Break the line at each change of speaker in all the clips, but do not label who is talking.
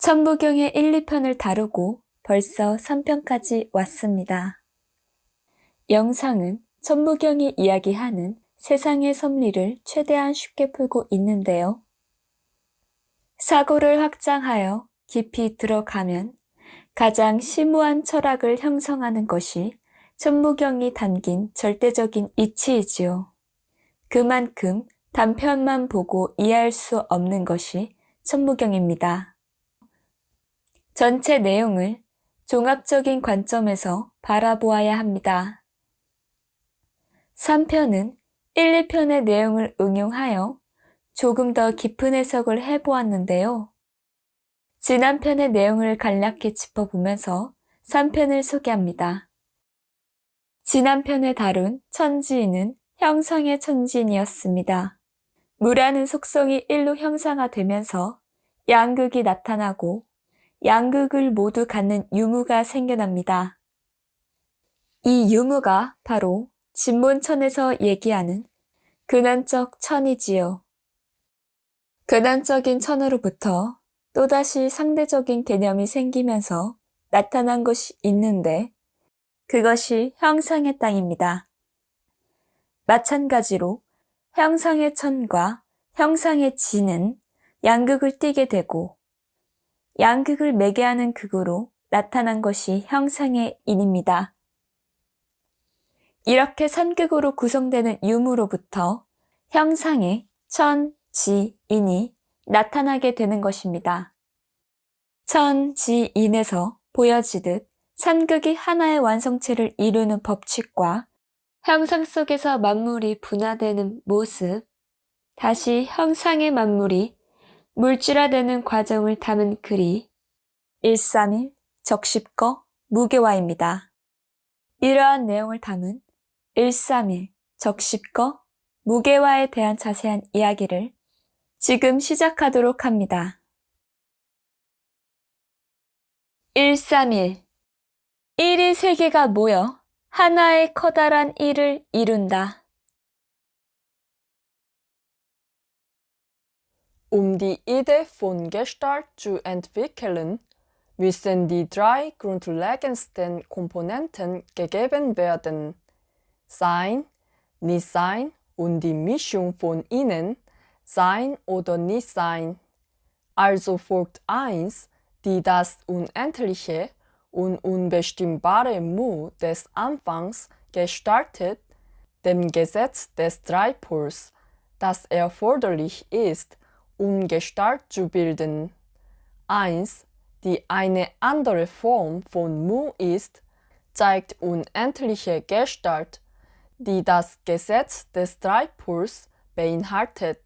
천부경의 1, 2편을 다루고 벌써 3편까지 왔습니다. 영상은 천부경이 이야기하는 세상의 섭리를 최대한 쉽게 풀고 있는데요. 사고를 확장하여 깊이 들어가면 가장 심오한 철학을 형성하는 것이 천부경이 담긴 절대적인 이치이지요. 그만큼 단편만 보고 이해할 수 없는 것이 천부경입니다. 전체 내용을 종합적인 관점에서 바라보아야 합니다. 3편은 1, 2편의 내용을 응용하여 조금 더 깊은 해석을 해보았는데요. 지난 편의 내용을 간략히 짚어보면서 3편을 소개합니다. 지난 편에 다룬 천지인은 형상의 천지인이었습니다. 무라는 속성이 1로 형상화되면서 양극이 나타나고 양극을 모두 갖는 유무가 생겨납니다. 이 유무가 바로 진문천에서 얘기하는 근원적 천이지요. 근원적인 천으로부터 또다시 상대적인 개념이 생기면서 나타난 것이 있는데 그것이 형상의 땅입니다. 마찬가지로 형상의 천과 형상의 지는 양극을 띠게 되고 양극을 매개하는 극으로 나타난 것이 형상의 인입니다. 이렇게 선극으로 구성되는 유무로부터 형상의 천, 지, 인이 나타나게 되는 것입니다. 천, 지, 인에서 보여지듯 삼극이 하나의 완성체를 이루는 법칙과 형상 속에서 만물이 분화되는 모습, 다시 형상의 만물이 물질화되는 과정을 담은 글이 131 적십거 무게화입니다. 이러한 내용을 담은 131 적십거 무게화에 대한 자세한 이야기를 지금 시작하도록 합니다. 131 1이 세 개가 모여 하나의 커다란 1을 이룬다.
Die Idee von Gestalt zu entwickeln, müssen die drei grundlegendsten Komponenten gegeben werden: Sein, Nichtsein und die Mischung von ihnen, Sein oder Nichtsein. Also folgt 1, die das unendliche und unbestimmbare Mu des Anfangs gestaltet, dem Gesetz des Dreipols, das erforderlich ist, um Gestalt zu bilden. 1, die eine andere Form von Mu ist, zeigt unendliche Gestalt, die das Gesetz des Dreipols beinhaltet.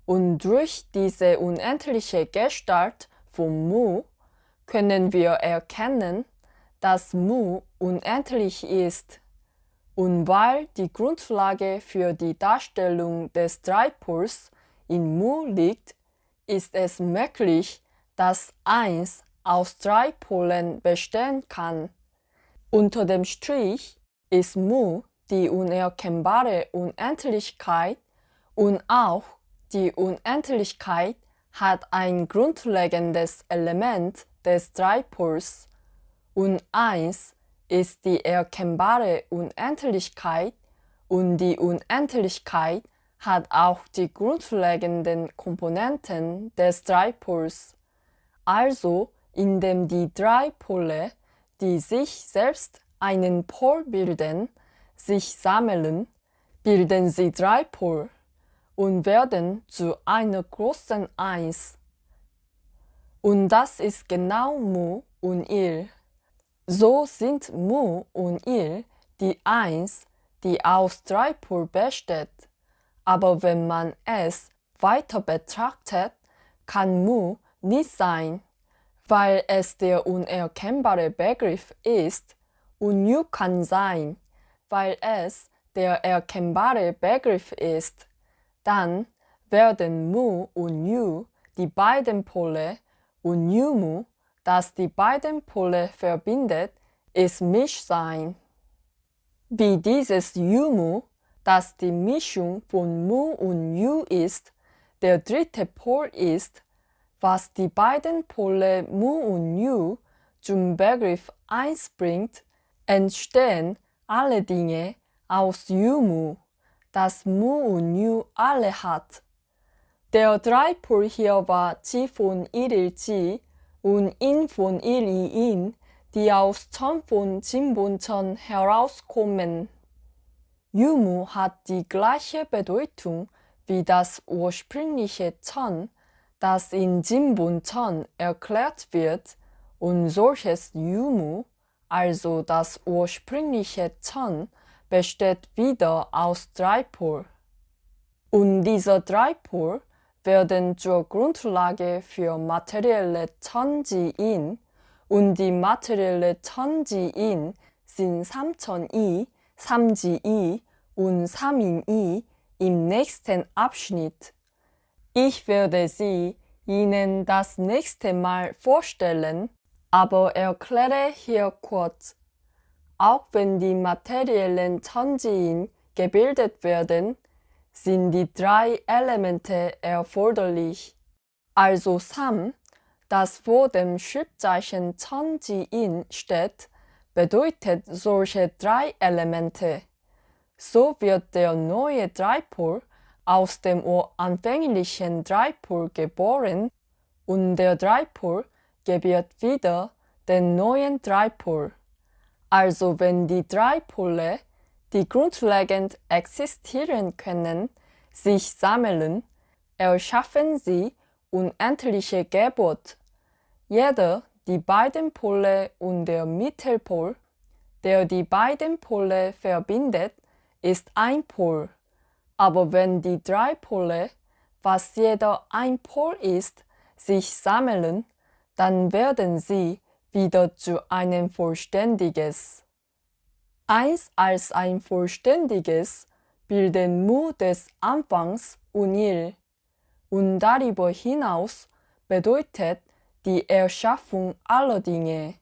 Und durch diese unendliche Gestalt von Mu können wir erkennen, dass Mu unendlich ist. Und weil die Grundlage für die Darstellung des Dreipols in Mu liegt, ist es möglich, dass 1 aus 3 Polen bestehen kann. Unter dem Strich ist Mu die unerkennbare Unendlichkeit und auch die Unendlichkeit hat ein grundlegendes Element des Dreipols. Und 1 ist die erkennbare Unendlichkeit und die Unendlichkeit hat auch die grundlegenden Komponenten des Dreipols. Also, indem die drei Pole, die sich selbst einen Pol bilden, sich sammeln, bilden sie Dreipol und werden zu einer großen Eins. Und das ist genau Mu und Il. So sind Mu und Il die Eins, die aus Dreipol besteht. Aber wenn man es weiter betrachtet, kann Mu nicht sein, weil es der unerkennbare Begriff ist, und Yu kann sein, weil es der erkennbare Begriff ist. Dann werden Mu und Yu die beiden Pole und Yumu, das die beiden Pole verbindet, ist Mischsein. Wie dieses Yumu, das die Mischung von Mu und Yu ist, der dritte Pol ist, was die beiden Pole Mu und Yu zum Begriff 1 bringt, entstehen alle Dinge aus Yu-Mu, das Mu und Yu alle hat. Der Dreipol hier war Ji von Iril Ji und In von Il In, die aus Chen von Jinbon Chen herauskommen. Yu-Mu hat die gleiche Bedeutung wie das ursprüngliche Chen, das in Jinbon Chen erklärt wird, und solches Yu-Mu, also das ursprüngliche Chen, besteht wieder aus Dreipol. Und diese Dreipol werden zur Grundlage für materielle Chen-Ji-In, und die materielle Chen-Ji-In sind Samcheon-I, Samji-I und Samin-I im nächsten Abschnitt. Ich werde sie Ihnen das nächste Mal vorstellen, aber erkläre hier kurz. Auch wenn die materiellen Chen-Ji-In gebildet werden, sind die 3 Elemente erforderlich. Also Sam, das vor dem Schriftzeichen Chen-Ji-In steht, bedeutet solche 3 Elemente. So wird der neue Dreipol aus dem uranfänglichen Dreipol geboren und der Dreipol gebiert wieder den neuen Dreipol. Also wenn die 3 Pole, die grundlegend existieren können, sich sammeln, erschaffen sie unendliche Geburt. Jeder die beiden Pole und der Mittelpol, der die beiden Pole verbindet, ist ein Pol. Aber wenn die 3 Pole, was jeder ein Pol ist, sich sammeln, dann werden sie wieder zu einem Vollständiges. 1 als ein Vollständiges bilden Mu des Anfangs und Il. Und darüber hinaus bedeutet die Erschaffung aller Dinge.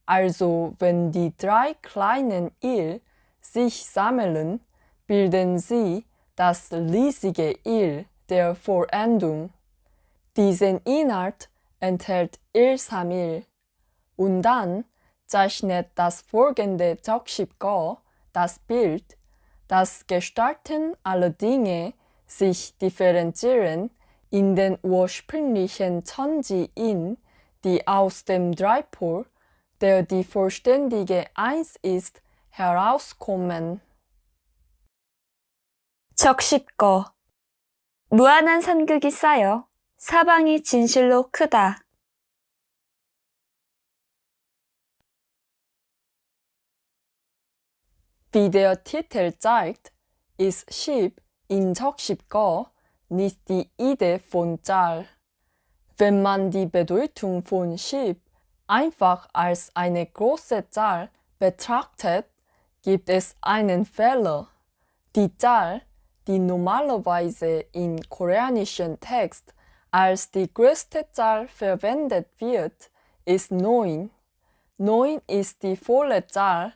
Also wenn die 3 kleinen Il sich sammeln, bilden sie das riesige Il der Vollendung. Diesen Inhalt enthält Il Samil. Und dann zeichnet das folgende 적십거 das Bild, dass Gestalten aller Dinge sich differenzieren in den ursprünglichen Chen-Ji-In, die aus dem Dreipol, der die vollständige Eins ist, herauskommen.
적십거. 무한한 삼극이 쌓여 사방이 진실로 크다.
Wie der Titel zeigt, ist Schib in 적십거 nicht die Idee von Zahl. Wenn man die Bedeutung von Schib einfach als eine große Zahl betrachtet, gibt es einen Fehler. Die Zahl, die normalerweise im koreanischen Text als die größte Zahl verwendet wird, ist 9. 9 ist die volle Zahl,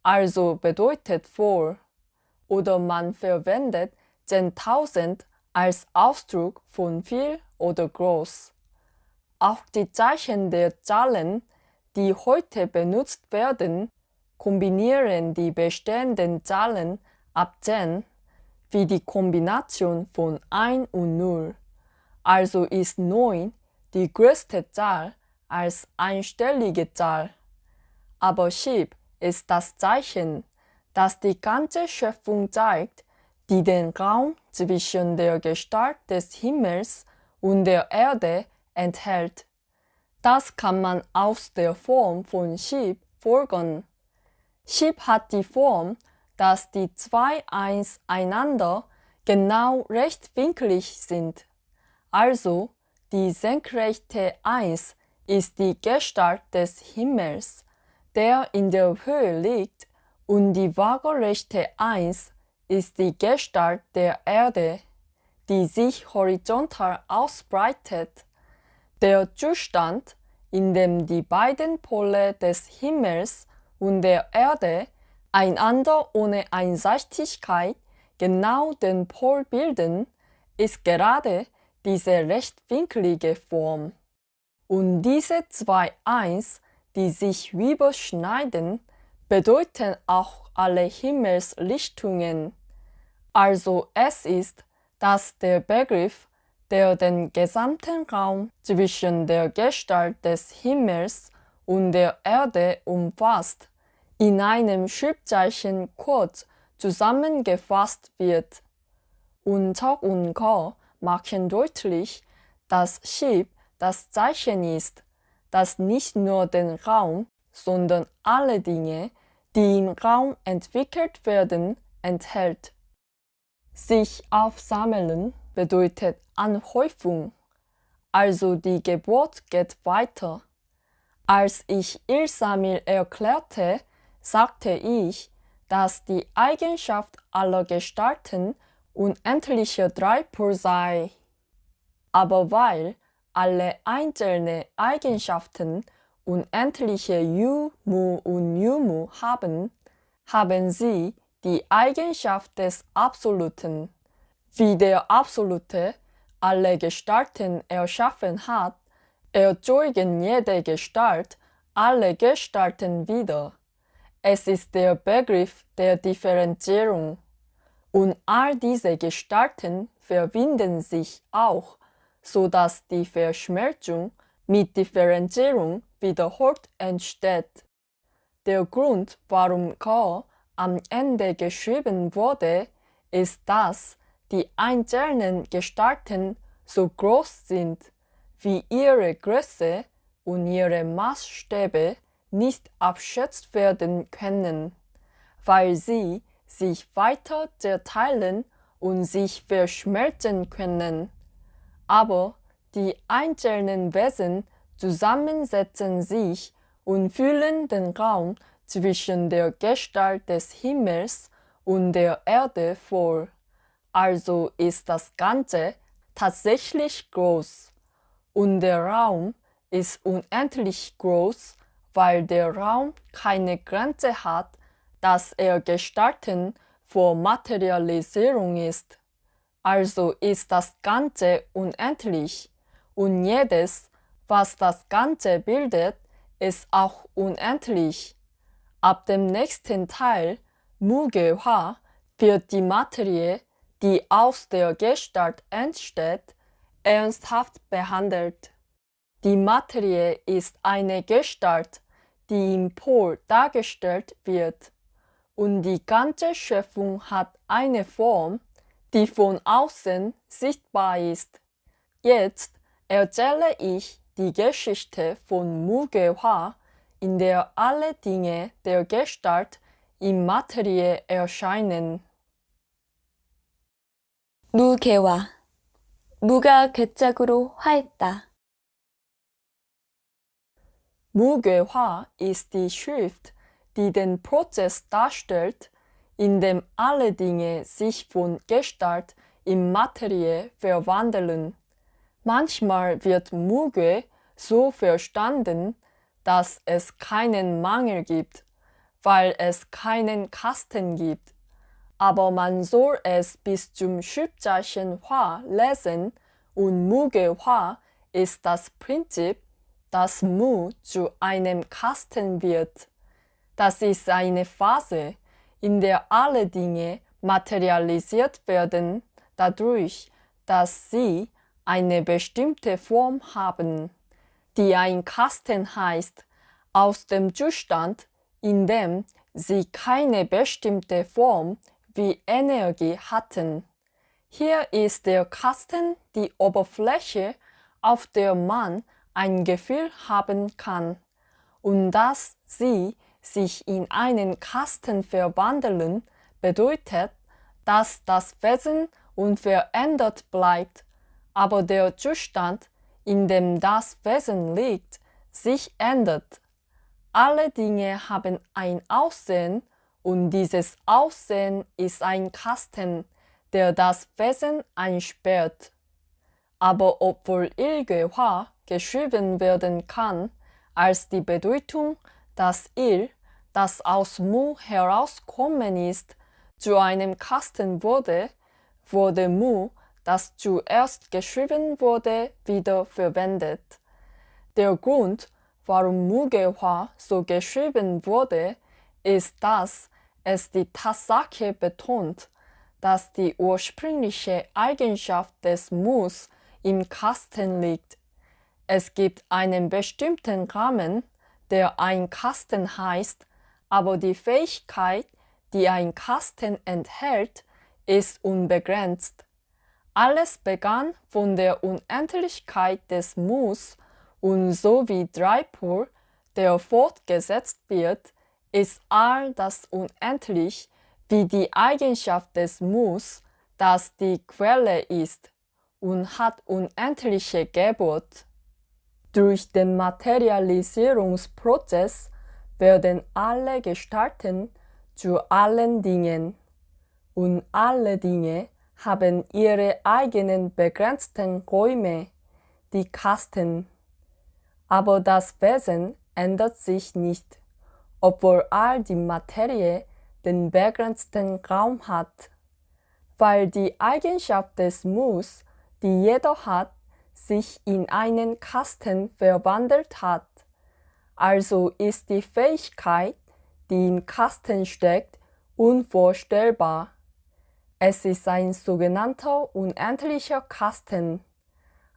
also bedeutet voll. Oder man verwendet 10.000 als Ausdruck von viel oder groß. Auch die Zeichen der Zahlen, die heute benutzt werden, kombinieren die bestehenden Zahlen ab 10, wie die Kombination von 1 und 0. Also ist 9 die größte Zahl als einstellige Zahl. Aber Schib ist das Zeichen, das die ganze Schöpfung zeigt, die den Raum zwischen der Gestalt des Himmels und der Erde enthält. Das kann man aus der Form von Schib folgern. Schib hat die Form, dass die 2 Eins einander genau rechtwinklig sind. Also die senkrechte Eins ist die Gestalt des Himmels, der in der Höhe liegt, und die waagerechte Eins ist die Gestalt der Erde, die sich horizontal ausbreitet. Der Zustand, in dem die beiden Pole des Himmels und der Erde einander ohne Einseitigkeit genau den Pol bilden, ist gerade diese rechtwinklige Form. Und diese zwei Eins, die sich überschneiden, bedeuten auch alle Himmelsrichtungen. Also es ist, dass der Begriff, der den gesamten Raum zwischen der Gestalt des Himmels und der Erde umfasst, in einem Schreibzeichen kurz zusammengefasst wird. Unter und Ko machen deutlich, dass Ship das Zeichen ist, das nicht nur den Raum, sondern alle Dinge, die im Raum entwickelt werden, enthält. Sich aufsammeln bedeutet Anhäufung, also die Geburt geht weiter. Als ich Il-Samil erklärte, sagte ich, dass die Eigenschaft aller Gestalten unendlicher Dreipol sei. Aber weil alle einzelne Eigenschaften unendliche Yu, Mu und Yu-Mu haben, haben sie die Eigenschaft des Absoluten. Wie der Absolute alle Gestalten erschaffen hat, erzeugen jede Gestalt alle Gestalten wieder. Es ist der Begriff der Differenzierung. Und all diese Gestalten verbinden sich auch, so dass die Verschmelzung mit Differenzierung wiederholt entsteht. Der Grund, warum Ko am Ende geschrieben wurde, ist, dass die einzelnen Gestalten so groß sind, wie ihre Größe und ihre Maßstäbe nicht abschätzt werden können, weil sie sich weiter zerteilen und sich verschmelzen können. Aber die einzelnen Wesen zusammensetzen sich und füllen den Raum zwischen der Gestalt des Himmels und der Erde voll. Also ist das Ganze tatsächlich groß. Und der Raum ist unendlich groß, weil der Raum keine Grenze hat, dass er Gestalten vor Materialisierung ist. Also ist das Ganze unendlich und jedes, was das Ganze bildet, ist auch unendlich. Ab dem nächsten Teil, Muge-Hwa, wird die Materie, die aus der Gestalt entsteht, ernsthaft behandelt. Die Materie ist eine Gestalt, die im Pol dargestellt wird. Und die ganze Schöpfung hat eine Form, die von außen sichtbar ist. Jetzt erzähle ich die Geschichte von Muge-Hwa, in der alle Dinge der Gestalt in Materie erscheinen.
무개화. 무가 괴짝으로 화했다.
Muge-Hwa ist die Schrift, die den Prozess darstellt, in dem alle Dinge sich von Gestalt in Materie verwandeln. Manchmal wird Muge so verstanden, dass es keinen Mangel gibt, weil es keinen Kasten gibt. Aber man soll es bis zum Schreibzeichen Hwa lesen und Muge-Hwa ist das Prinzip, dass Mu zu einem Kasten wird. Das ist eine Phase, in der alle Dinge materialisiert werden, dadurch, dass sie eine bestimmte Form haben, die ein Kasten heißt, aus dem Zustand, in dem sie keine bestimmte Form wie Energie hatten. Hier ist der Kasten die Oberfläche, auf der man ein Gefühl haben kann, und dass sie sich in einen Kasten verwandeln, bedeutet, dass das Wesen unverändert bleibt, aber der Zustand, in dem das Wesen liegt, sich ändert. Alle Dinge haben ein Aussehen und dieses Aussehen ist ein Kasten, der das Wesen einsperrt. Aber obwohl Il-Ge-Hwa geschrieben werden kann, als die Bedeutung, dass Il, das aus Mu herauskommen ist, zu einem Kasten wurde, wurde Mu, das zuerst geschrieben wurde, wiederverwendet. Der Grund, warum Mugewa so geschrieben wurde, ist, dass es die Tatsache betont, dass die ursprüngliche Eigenschaft des Mus im Kasten liegt. Es gibt einen bestimmten Rahmen, der ein Kasten heißt, aber die Fähigkeit, die ein Kasten enthält, ist unbegrenzt. Alles begann von der Unendlichkeit des Mus und so wie Dreipur, der fortgesetzt wird, ist all das unendlich wie die Eigenschaft des Mus, das die Quelle ist und hat unendliche Geburt. Durch den Materialisierungsprozess werden alle Gestalten zu allen Dingen und alle Dinge haben ihre eigenen begrenzten Räume, die Kasten. Aber das Wesen ändert sich nicht, obwohl all die Materie den begrenzten Raum hat, weil die Eigenschaft des Mus, die jeder hat, sich in einen Kasten verwandelt hat. Also ist die Fähigkeit, die im Kasten steckt, unvorstellbar. Es ist ein sogenannter unendlicher Kasten.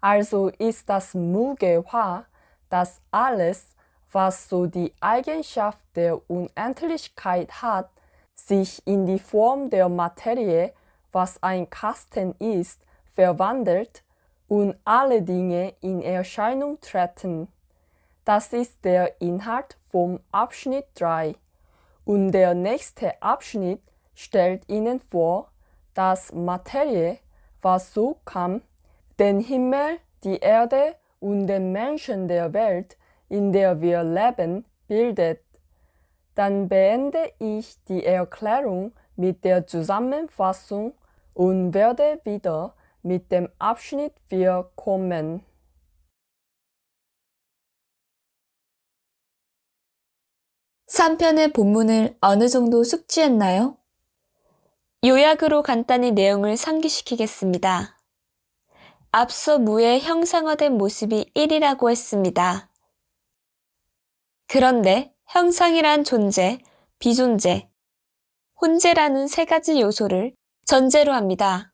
Also ist das Mugewa, dass alles, was so die Eigenschaft der Unendlichkeit hat, sich in die Form der Materie, was ein Kasten ist, verwandelt und alle Dinge in Erscheinung treten. Das ist der Inhalt vom Abschnitt 3. Und der nächste Abschnitt stellt Ihnen vor, dass Materie, was so kam, den Himmel, die Erde und den Menschen der Welt, in der wir leben, bildet. Dann beende ich die Erklärung mit der Zusammenfassung und werde wieder mit dem Abschnitt 4 kommen.
(3편의) 본문을 어느 정도 숙지했나요? 요약으로 간단히 내용을 상기시키겠습니다. 앞서 무의 형상화된 모습이 1이라고 했습니다. 그런데 형상이란 존재, 비존재, 혼재라는 세 가지 요소를 전제로 합니다.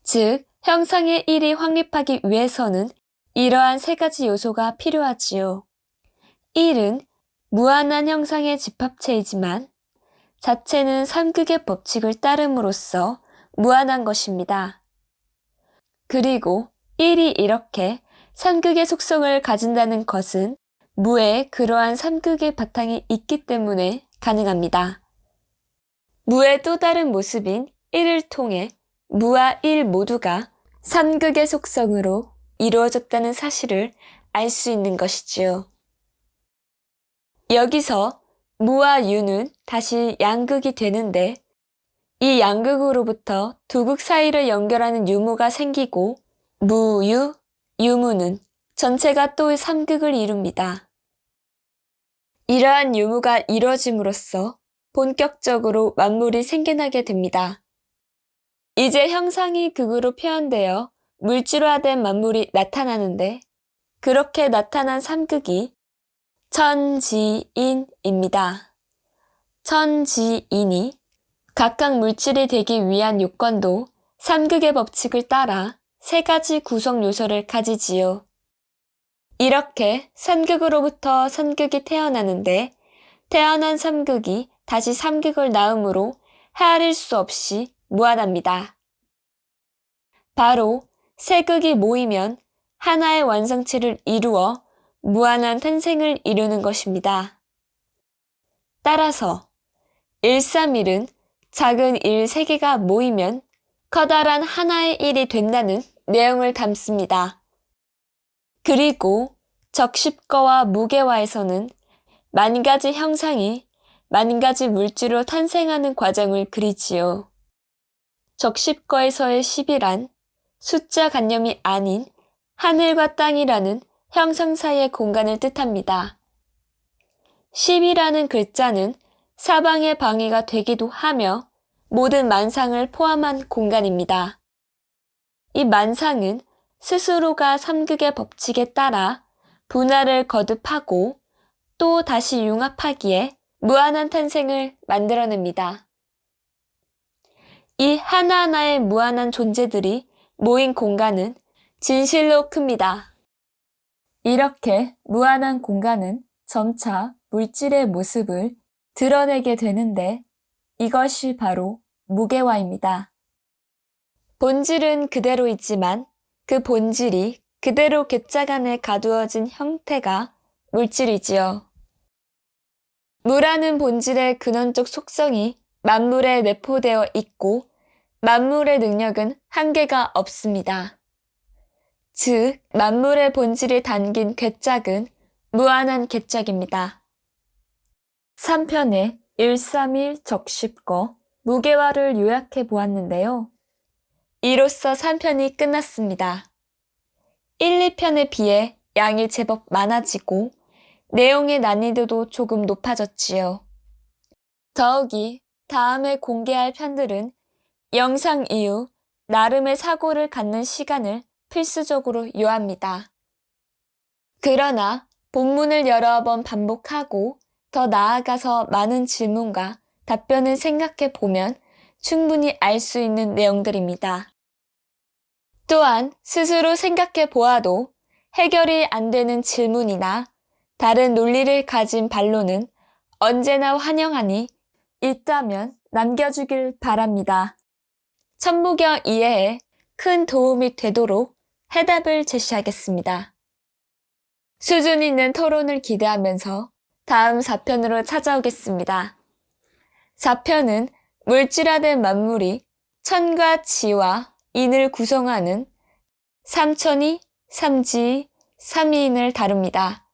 즉, 형상의 1이 확립하기 위해서는 이러한 세 가지 요소가 필요하지요. 1은 무한한 형상의 집합체이지만 자체는 삼극의 법칙을 따름으로써 무한한 것입니다. 그리고 1이 이렇게 삼극의 속성을 가진다는 것은 무에 그러한 삼극의 바탕이 있기 때문에 가능합니다. 무의 또 다른 모습인 1을 통해 무와 1 모두가 삼극의 속성으로 이루어졌다는 사실을 알 수 있는 것이지요. 여기서 무와 유는 다시 양극이 되는데 이 양극으로부터 두 극 사이를 연결하는 유무가 생기고 무유, 유무는 전체가 또 삼극을 이룹니다. 이러한 유무가 이루어짐으로써 본격적으로 만물이 생겨나게 됩니다. 이제 형상이 극으로 표현되어 물질화된 만물이 나타나는데 그렇게 나타난 삼극이 천지인입니다. 천지인이 각각 물질이 되기 위한 요건도 삼극의 법칙을 따라 세 가지 구성 요소를 가지지요. 이렇게 삼극으로부터 삼극이 태어나는데 태어난 삼극이 다시 삼극을 낳음으로 헤아릴 수 없이 무한합니다. 바로 세 극이 모이면 하나의 완성체를 이루어 무한한 탄생을 이루는 것입니다. 따라서 131은 작은 1 3개가 모이면 커다란 하나의 1이 된다는 내용을 담습니다. 그리고 적십거와 무게화에서는 만 가지 형상이 만 가지 물질로 탄생하는 과정을 그리지요. 적십거에서의 10이란 숫자 관념이 아닌 하늘과 땅이라는 형상 사이의 공간을 뜻합니다. 10이라는 글자는 사방의 방위가 되기도 하며 모든 만상을 포함한 공간입니다. 이 만상은 스스로가 삼극의 법칙에 따라 분화를 거듭하고 또 다시 융합하기에 무한한 탄생을 만들어냅니다. 이 하나하나의 무한한 존재들이 모인 공간은 진실로 큽니다. 이렇게 무한한 공간은 점차 물질의 모습을 드러내게 되는데 이것이 바로 무게화입니다. 본질은 그대로 있지만 그 본질이 그대로 객작 안에 가두어진 형태가 물질이지요. 무라는 본질의 근원적 속성이 만물에 내포되어 있고 만물의 능력은 한계가 없습니다. 즉, 만물의 본질이 담긴 객작은 무한한 객작입니다. 3편의 131 적십거 무게화를 요약해 보았는데요. 이로써 3편이 끝났습니다. 1, 2편에 비해 양이 제법 많아지고 내용의 난이도도 조금 높아졌지요. 더욱이 다음에 공개할 편들은 영상 이후 나름의 사고를 갖는 시간을 필수적으로 요합니다. 그러나 본문을 여러 번 반복하고 더 나아가서 많은 질문과 답변을 생각해 보면 충분히 알 수 있는 내용들입니다. 또한 스스로 생각해 보아도 해결이 안 되는 질문이나 다른 논리를 가진 반론은 언제나 환영하니 있다면 남겨주길 바랍니다. 천부경 이해에 큰 도움이 되도록 해답을 제시하겠습니다. 수준 있는 토론을 기대하면서 다음 4편으로 찾아오겠습니다. 4편은 물질화된 만물이 천과 지와 인을 구성하는 삼천이, 삼지, 삼위인을 다룹니다.